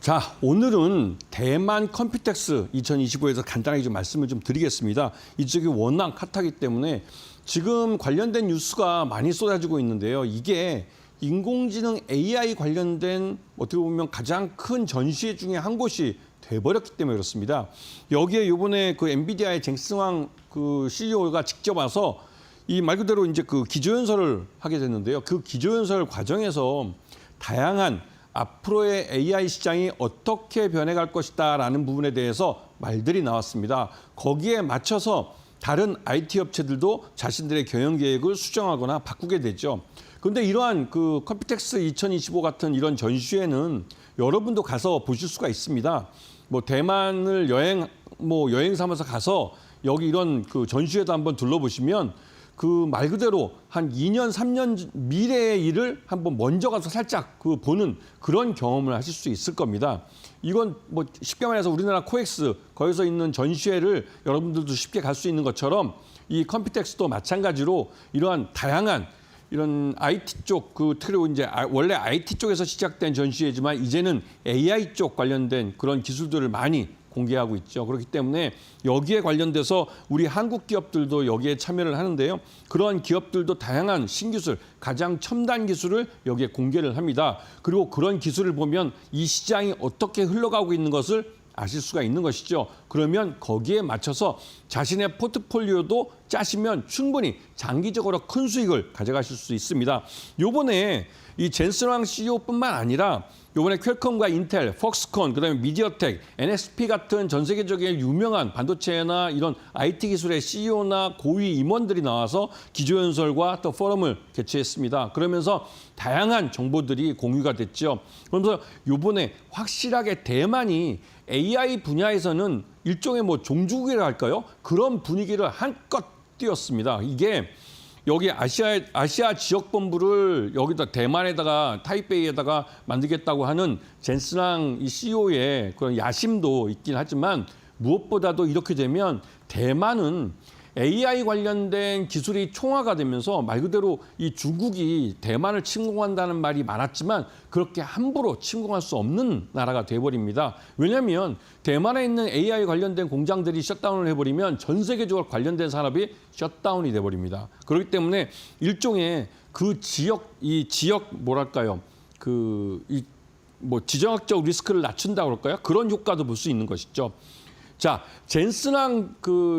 자, 오늘은 대만 컴퓨텍스 2025에서 간단하게 좀 말씀을 좀 드리겠습니다. 이쪽이 워낙 핫하기 때문에 지금 관련된 뉴스가 많이 쏟아지고 있는데요. 이게 인공지능 AI 관련된 어떻게 보면 가장 큰 전시회 중에 한 곳이 돼버렸기 때문에 그렇습니다. 여기에 이번에 그 엔비디아의 잭슨왕 그 CEO가 직접 와서 이 말 그대로 이제 그 기조연설을 하게 됐는데요. 그 기조연설 과정에서 다양한 앞으로의 AI 시장이 어떻게 변해갈 것이다라는 부분에 대해서 말들이 나왔습니다. 거기에 맞춰서 다른 IT 업체들도 자신들의 경영 계획을 수정하거나 바꾸게 되죠. 그런데 이러한 그 컴퓨텍스 2025 같은 이런 전시회는 여러분도 가서 보실 수가 있습니다. 뭐 대만을 여행 삼아서 가서 여기 이런 그 전시회도 한번 둘러보시면 그 말 그대로 한 2년, 3년 미래의 일을 한번 먼저 가서 살짝 그 보는 그런 경험을 하실 수 있을 겁니다. 이건 뭐 쉽게 말해서 우리나라 코엑스 거기서 있는 전시회를 여러분들도 쉽게 갈 수 있는 것처럼 이 컴퓨텍스도 마찬가지로 이러한 다양한 이런 IT 쪽 그리고 이제 원래 IT 쪽에서 시작된 전시회지만 이제는 AI 쪽 관련된 그런 기술들을 많이 공개하고 있죠. 그렇기 때문에 여기에 관련돼서 우리 한국 기업들도 여기에 참여를 하는데요. 그런 기업들도 다양한 신기술, 가장 첨단 기술을 여기에 공개를 합니다. 그리고 그런 기술을 보면 이 시장이 어떻게 흘러가고 있는 것을 아실 수가 있는 것이죠. 그러면 거기에 맞춰서 자신의 포트폴리오도 짜시면 충분히 장기적으로 큰 수익을 가져가실 수 있습니다. 요번에 이 젠슨왕 CEO뿐만 아니라 요번에 퀄컴과 인텔, 폭스콘, 그다음에 미디어텍, NXP 같은 전 세계적인 유명한 반도체나 이런 IT 기술의 CEO나 고위 임원들이 나와서 기조연설과 또 포럼을 개최했습니다. 그러면서 다양한 정보들이 공유가 됐죠. 그러면서 요번에 확실하게 대만이 AI 분야에서는 일종의 뭐 종주국이라 할까요? 그런 분위기를 한껏 띄웠습니다. 이게 여기 아시아 지역 본부를 여기다 대만에다가 타이베이에다가 만들겠다고 하는 젠슨왕 이 CEO의 그런 야심도 있긴 하지만 무엇보다도 이렇게 되면 대만은 AI 관련된 기술이 총화가 되면서 말 그대로 이 중국이 대만을 침공한다는 말이 많았지만 그렇게 함부로 침공할 수 없는 나라가 돼버립니다. 왜냐하면 대만에 있는 AI 관련된 공장들이 셧다운을 해버리면 전 세계적으로 관련된 산업이 셧다운이 돼버립니다. 그렇기 때문에 일종의 그 지역 뭐랄까요? 지정학적 리스크를 낮춘다 그럴까요? 그런 효과도 볼 수 있는 것이죠. 자, 젠슨왕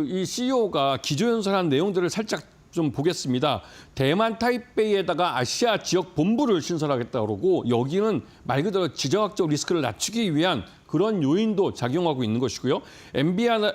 이 CEO가 기조연설한 내용들을 살짝 좀 보겠습니다. 대만 타이베이에다가 아시아 지역 본부를 신설하겠다고 그러고 여기는 말 그대로 지정학적 리스크를 낮추기 위한 그런 요인도 작용하고 있는 것이고요.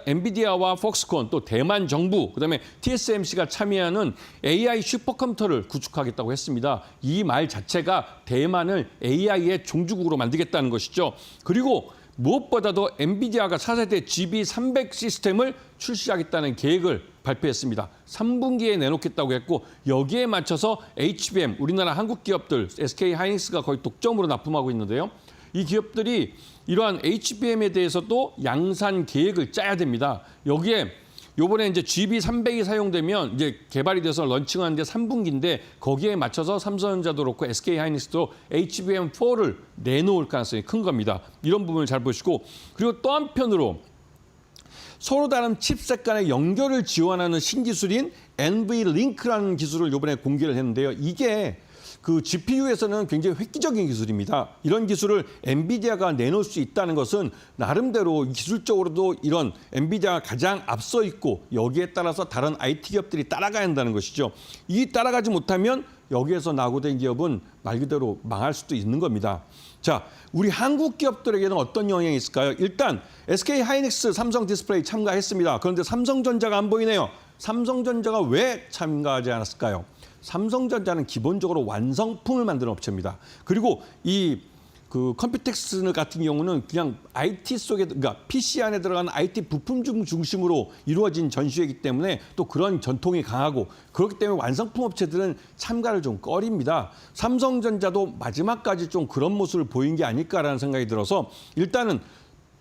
엔비디아와 폭스콘 또 대만 정부 그다음에 TSMC가 참여하는 AI 슈퍼컴퓨터를 구축하겠다고 했습니다. 이 말 자체가 대만을 AI의 종주국으로 만들겠다는 것이죠. 그리고 무엇보다도 엔비디아가 4세대 GB300 시스템을 출시하겠다는 계획을 발표했습니다. 3분기에 내놓겠다고 했고 여기에 맞춰서 HBM, 우리나라 한국 기업들, SK하이닉스가 거의 독점으로 납품하고 있는데요. 이 기업들이 이러한 HBM에 대해서도 양산 계획을 짜야 됩니다. 여기에 요번에 이제 GB300이 사용되면 이제 개발이 돼서 런칭하는 게 3분기인데 거기에 맞춰서 삼성전자도 그렇고 SK하이닉스도 HBM4를 내놓을 가능성이 큰 겁니다. 이런 부분을 잘 보시고 그리고 또 한편으로 서로 다른 칩셋 간의 연결을 지원하는 신기술인 NVLink라는 기술을 이번에 공개를 했는데요. 이게 그 GPU에서는 굉장히 획기적인 기술입니다. 이런 기술을 엔비디아가 내놓을 수 있다는 것은 나름대로 기술적으로도 이런 엔비디아가 가장 앞서 있고 여기에 따라서 다른 IT 기업들이 따라가야 한다는 것이죠. 이 따라가지 못하면 여기에서 낙오된 기업은 말 그대로 망할 수도 있는 겁니다. 자, 우리 한국 기업들에게는 어떤 영향이 있을까요? 일단 SK하이닉스, 삼성디스플레이 참가했습니다. 그런데 삼성전자가 안 보이네요. 삼성전자가 왜 참가하지 않았을까요? 삼성전자는 기본적으로 완성품을 만드는 업체입니다. 그리고 그 컴퓨텍스 같은 경우는 그냥 IT 속에, 그러니까 PC 안에 들어가는 IT 부품 중심으로 이루어진 전시회이기 때문에 또 그런 전통이 강하고 그렇기 때문에 완성품 업체들은 참가를 좀 꺼립니다. 삼성전자도 마지막까지 좀 그런 모습을 보인 게 아닐까라는 생각이 들어서 일단은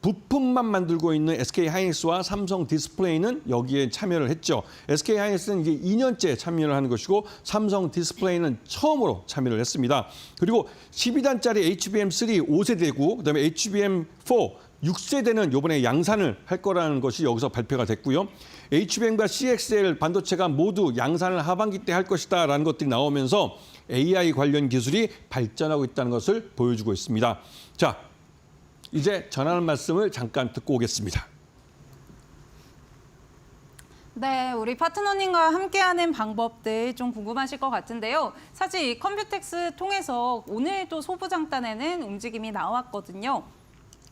부품만 만들고 있는 SK하이닉스와 삼성 디스플레이는 여기에 참여를 했죠. SK하이닉스는 이게 2년째 참여를 하는 것이고 삼성 디스플레이는 처음으로 참여를 했습니다. 그리고 12단짜리 HBM3 5세대고 그다음에 HBM4 6세대는 이번에 양산을 할 거라는 것이 여기서 발표가 됐고요. HBM과 CXL 반도체가 모두 양산을 하반기 때 할 것이다라는 것들이 나오면서 AI 관련 기술이 발전하고 있다는 것을 보여주고 있습니다. 자, 이제 전하는 말씀을 잠깐 듣고 오겠습니다. 네, 우리 파트너님과 함께하는 방법들 좀 궁금하실 것 같은데요. 사실 이 컴퓨텍스 통해서 오늘도 소부장단에는 움직임이 나왔거든요.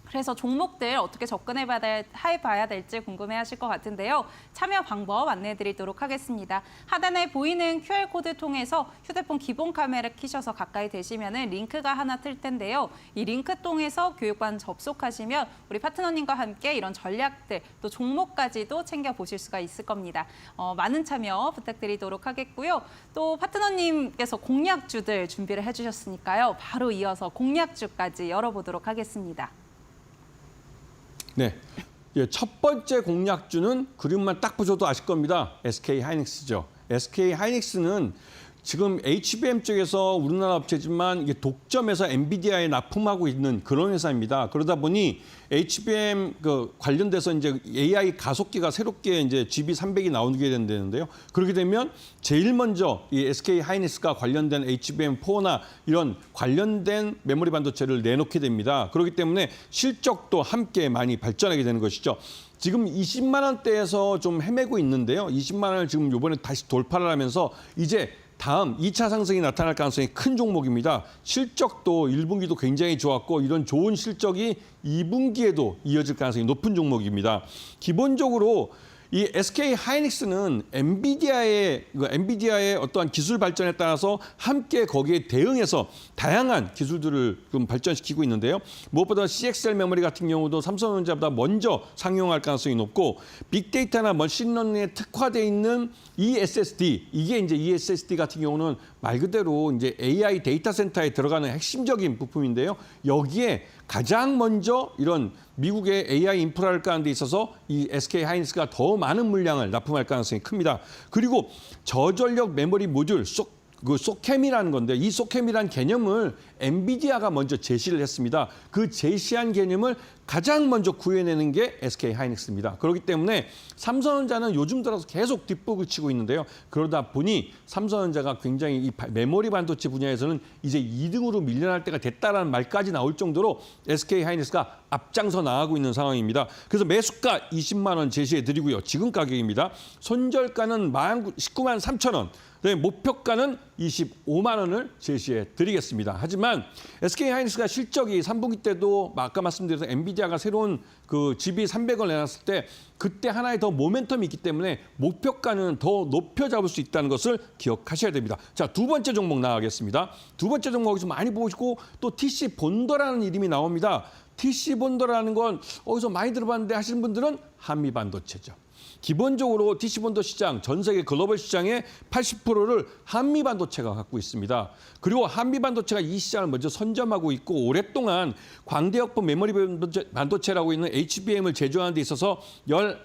그래서 종목들 어떻게 접근해봐야 될지 궁금해하실 것 같은데요. 참여 방법 안내해드리도록 하겠습니다. 하단에 보이는 QR코드 통해서 휴대폰 기본 카메라 켜셔서 가까이 대시면 링크가 하나 뜰 텐데요. 이 링크 통해서 교육관 접속하시면 우리 파트너님과 함께 이런 전략들 또 종목까지도 챙겨보실 수가 있을 겁니다. 많은 참여 부탁드리도록 하겠고요. 또 파트너님께서 공략주들 준비를 해주셨으니까요. 바로 이어서 공략주까지 열어보도록 하겠습니다. 네, 첫 번째 공략주는 그림만 딱 보셔도 아실 겁니다. SK하이닉스죠. SK하이닉스는 지금 HBM 쪽에서 우리나라 업체지만 이게 독점해서 엔비디아에 납품하고 있는 그런 회사입니다. 그러다 보니 HBM 관련돼서 이제 AI 가속기가 새롭게 이제 GB300이 나오게 된다는데요. 그렇게 되면 제일 먼저 이 SK하이닉스가 관련된 HBM4나 이런 관련된 메모리 반도체를 내놓게 됩니다. 그렇기 때문에 실적도 함께 많이 발전하게 되는 것이죠. 지금 20만 원대에서 좀 헤매고 있는데요. 20만 원을 지금 이번에 다시 돌파를 하면서 이제 다음 2차 상승이 나타날 가능성이 큰 종목입니다. 실적도 1분기도 굉장히 좋았고 이런 좋은 실적이 2분기에도 이어질 가능성이 높은 종목입니다. 기본적으로 이 SK하이닉스는 엔비디아의 어떠한 기술 발전에 따라서 함께 거기에 대응해서 다양한 기술들을 좀 발전시키고 있는데요. 무엇보다 CXL 메모리 같은 경우도 삼성전자보다 먼저 상용할 가능성이 높고 빅데이터나 머신러닝에 특화되어 있는 ESSD, 이게 이제 ESSD 같은 경우는 말 그대로 이제 AI 데이터 센터에 들어가는 핵심적인 부품인데요. 여기에 가장 먼저 이런 미국의 AI 인프라를 까는 데 있어서 이 SK하이닉스가 더 많은 물량을 납품할 가능성이 큽니다. 그리고 저전력 메모리 모듈 소캠이라는 건데 이 소캠이라는 개념을 엔비디아가 먼저 제시를 했습니다. 그 제시한 개념을 가장 먼저 구해내는 게 SK하이닉스입니다. 그렇기 때문에 삼성전자는 요즘 들어서 계속 뒷북을 치고 있는데요. 그러다 보니 삼성전자가 굉장히 이 메모리 반도체 분야에서는 이제 2등으로 밀려날 때가 됐다라는 말까지 나올 정도로 SK하이닉스가 앞장서 나가고 있는 상황입니다. 그래서 매수가 20만 원 제시해 드리고요. 지금 가격입니다. 손절가는 19만 3천 원. 목표가는 25만 원을 제시해 드리겠습니다. 하지만 SK하이닉스가 실적이 3분기 때도 아까 말씀드린 엔비디아가 새로운 그 GB300을 내놨을 때 그때 하나의 더 모멘텀이 있기 때문에 목표가는 더 높여 잡을 수 있다는 것을 기억하셔야 됩니다. 자, 두 번째 종목 나가겠습니다. 두 번째 종목이 좀 많이 보시고 또 TC 본더라는 이름이 나옵니다. TC 본더라는 건 어디서 많이 들어봤는데 하시는 분들은 한미 반도체죠. 기본적으로 TC본더 시장, 전 세계 글로벌 시장의 80%를 한미 반도체가 갖고 있습니다. 그리고 한미 반도체가 이 시장을 먼저 선점하고 있고 오랫동안 광대역법 메모리 반도체라고 있는 HBM을 제조하는 데 있어서 열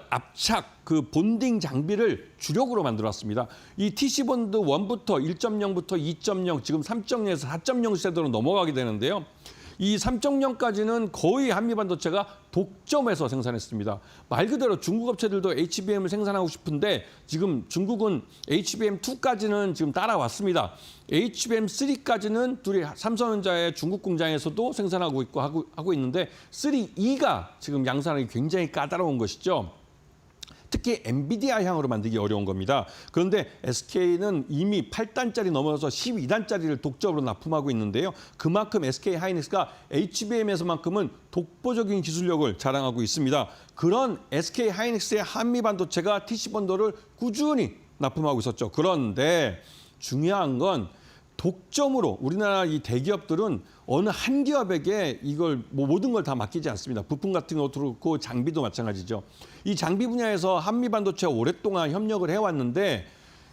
압착 본딩 장비를 주력으로 만들었습니다. 이 TC본드 1부터 1.0부터 2.0, 지금 3.0에서 4.0 세대로 넘어가게 되는데요. 이 3.0까지는 거의 한미반도체가 독점해서 생산했습니다. 말 그대로 중국 업체들도 HBM을 생산하고 싶은데 지금 중국은 HBM2까지는 지금 따라왔습니다. HBM3까지는 둘이 삼성전자의 중국 공장에서도 생산하고 있고 하고 있는데 3E가 지금 양산하기 굉장히 까다로운 것이죠. 특히 엔비디아 향으로 만들기 어려운 겁니다. 그런데 SK는 이미 8단짜리 넘어서 12단짜리를 독점으로 납품하고 있는데요. 그만큼 SK하이닉스가 HBM에서만큼은 독보적인 기술력을 자랑하고 있습니다. 그런 SK하이닉스의 한미 반도체가 TC본더를 꾸준히 납품하고 있었죠. 그런데 중요한 건 독점으로 우리나라 이 대기업들은 어느 한 기업에게 이걸 모든 걸 다 맡기지 않습니다. 부품 같은 것도 그렇고 장비도 마찬가지죠. 이 장비 분야에서 한미 반도체가 오랫동안 협력을 해왔는데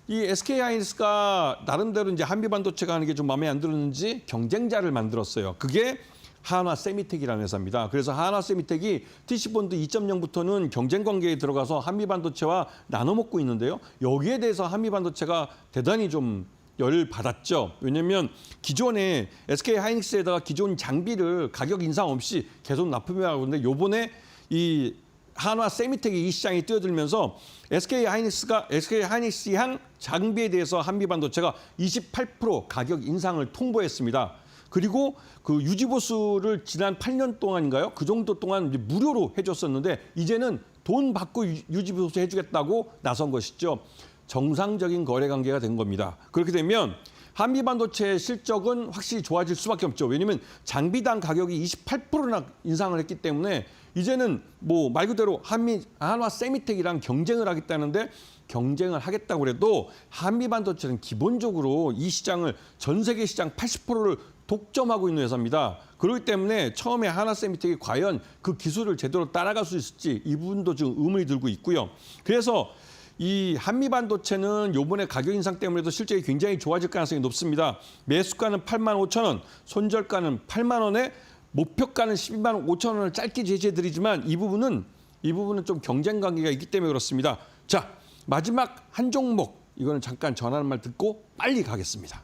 이 SK하이닉스가 나름대로 이제 한미 반도체가 하는 게 좀 마음에 안 들었는지 경쟁자를 만들었어요. 그게 한화 세미텍이라는 회사입니다. 그래서 한화 세미텍이 TC본드 2.0부터는 경쟁 관계에 들어가서 한미반도체와 나눠 먹고 있는데요. 여기에 대해서 한미반도체가 대단히 좀 열 받았죠. 왜냐하면 기존에 SK 하이닉스에다가 기존 장비를 가격 인상 없이 계속 납품해하고 있는데 요번에 이 한화 세미텍이 이 시장에 뛰어들면서 SK 하이닉스 향 장비에 대해서 한미반도체가 28% 가격 인상을 통보했습니다. 그리고 그 유지보수를 지난 8년 동안인가요? 그 정도 동안 이제 무료로 해줬었는데 이제는 돈 받고 유지보수 해주겠다고 나선 것이죠. 정상적인 거래 관계가 된 겁니다. 그렇게 되면 한미반도체의 실적은 확실히 좋아질 수밖에 없죠. 왜냐하면 장비당 가격이 28%나 인상을 했기 때문에 이제는 뭐 말 그대로 한화 세미텍이랑 경쟁을 하겠다는데 경쟁을 하겠다고 해도 한미반도체는 기본적으로 이 시장을 전 세계 시장 80%를 독점하고 있는 회사입니다. 그렇기 때문에 처음에 한화 세미텍이 과연 그 기술을 제대로 따라갈 수 있을지 이 부분도 지금 의문이 들고 있고요. 그래서 이 한미반도체는 요번에 가격 인상 때문에도 실적이 굉장히 좋아질 가능성이 높습니다. 매수가는 85,000원, 손절가는 8만 원에 목표가는 12만 5천 원을 짧게 제시해드리지만 이 부분은 좀 경쟁 관계가 있기 때문에 그렇습니다. 자, 마지막 한 종목 이거는 잠깐 전하는 말 듣고 빨리 가겠습니다.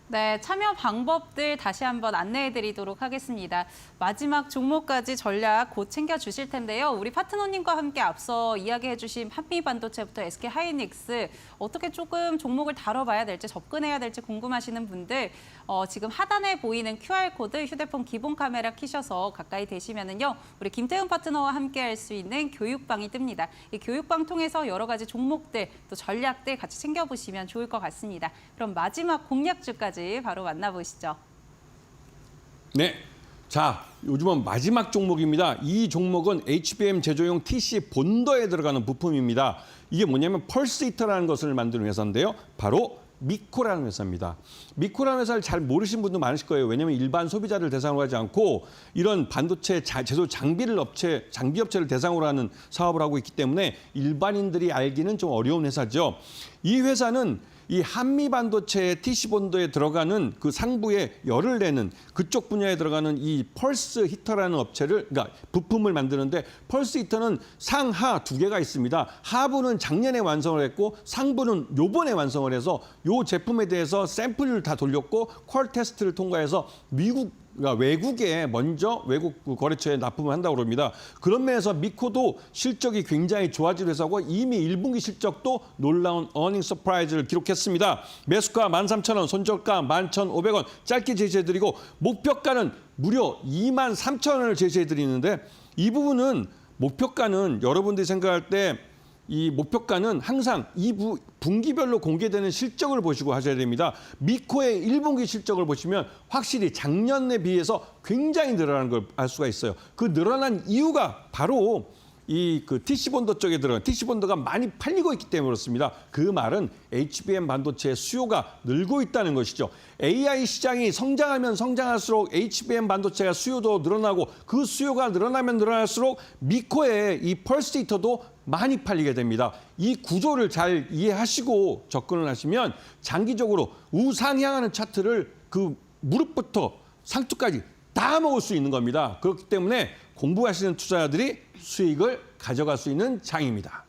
네, 참여 방법들 다시 한번 안내해드리도록 하겠습니다. 마지막 종목까지 전략 곧 챙겨주실 텐데요. 우리 파트너님과 함께 앞서 이야기해주신 한미반도체부터 SK하이닉스 어떻게 조금 종목을 다뤄봐야 될지 접근해야 될지 궁금하시는 분들 지금 하단에 보이는 QR코드 휴대폰 기본 카메라 켜셔서 가까이 되시면은요. 우리 김태훈 파트너와 함께 할 수 있는 교육방이 뜹니다. 이 교육방 통해서 여러 가지 종목들 또 전략들 같이 챙겨보시면 좋을 것 같습니다. 그럼 마지막 공략주까지 바로 만나보시죠. 네. 자, 요즘은 마지막 종목입니다. 이 종목은 HBM 제조용 TC 본더에 들어가는 부품입니다. 이게 뭐냐면 펄스 히터라는 것을 만드는 회사인데요. 바로 미코라는 회사입니다. 미코라는 회사를 잘 모르신 분도 많으실 거예요. 왜냐하면 일반 소비자를 대상으로 하지 않고 이런 반도체 제조 장비 업체를 대상으로 하는 사업을 하고 있기 때문에 일반인들이 알기는 좀 어려운 회사죠. 이 회사는 이 한미반도체 TC본드에 들어가는 그 상부에 열을 내는 그쪽 분야에 들어가는 이 펄스 히터라는 그러니까 부품을 만드는데 펄스 히터는 상하 두 개가 있습니다. 하부는 작년에 완성을 했고 상부는 요번에 완성을 해서 요 제품에 대해서 샘플을 다 돌렸고 퀄 테스트를 통과해서 그러니까 외국에 먼저 외국 거래처에 납품을 한다고 그럽니다. 그런 면에서 미코도 실적이 굉장히 좋아진 회사고 이미 1분기 실적도 놀라운 어닝 서프라이즈를 기록했습니다. 매수가 13,000원, 손절가 11,500원 짧게 제시해드리고 목표가는 무려 23,000원을 제시해드리는데 이 부분은 목표가는 여러분들이 생각할 때 이 목표가는 항상 분기별로 공개되는 실적을 보시고 하셔야 됩니다. 미코의 1분기 실적을 보시면 확실히 작년에 비해서 굉장히 늘어나는 걸 알 수가 있어요. 그 늘어난 이유가 바로 TC본드 쪽에 들어간 TC본드가 많이 팔리고 있기 때문에 그렇습니다. 그 말은 HBM 반도체의 수요가 늘고 있다는 것이죠. AI 시장이 성장하면 성장할수록 HBM 반도체가 수요도 늘어나고 그 수요가 늘어나면 늘어날수록 미코의 이 펄스 히터도 많이 팔리게 됩니다. 이 구조를 잘 이해하시고 접근을 하시면 장기적으로 우상향하는 차트를 그 무릎부터 상투까지 다 먹을 수 있는 겁니다. 그렇기 때문에 공부하시는 투자자들이 수익을 가져갈 수 있는 장입니다.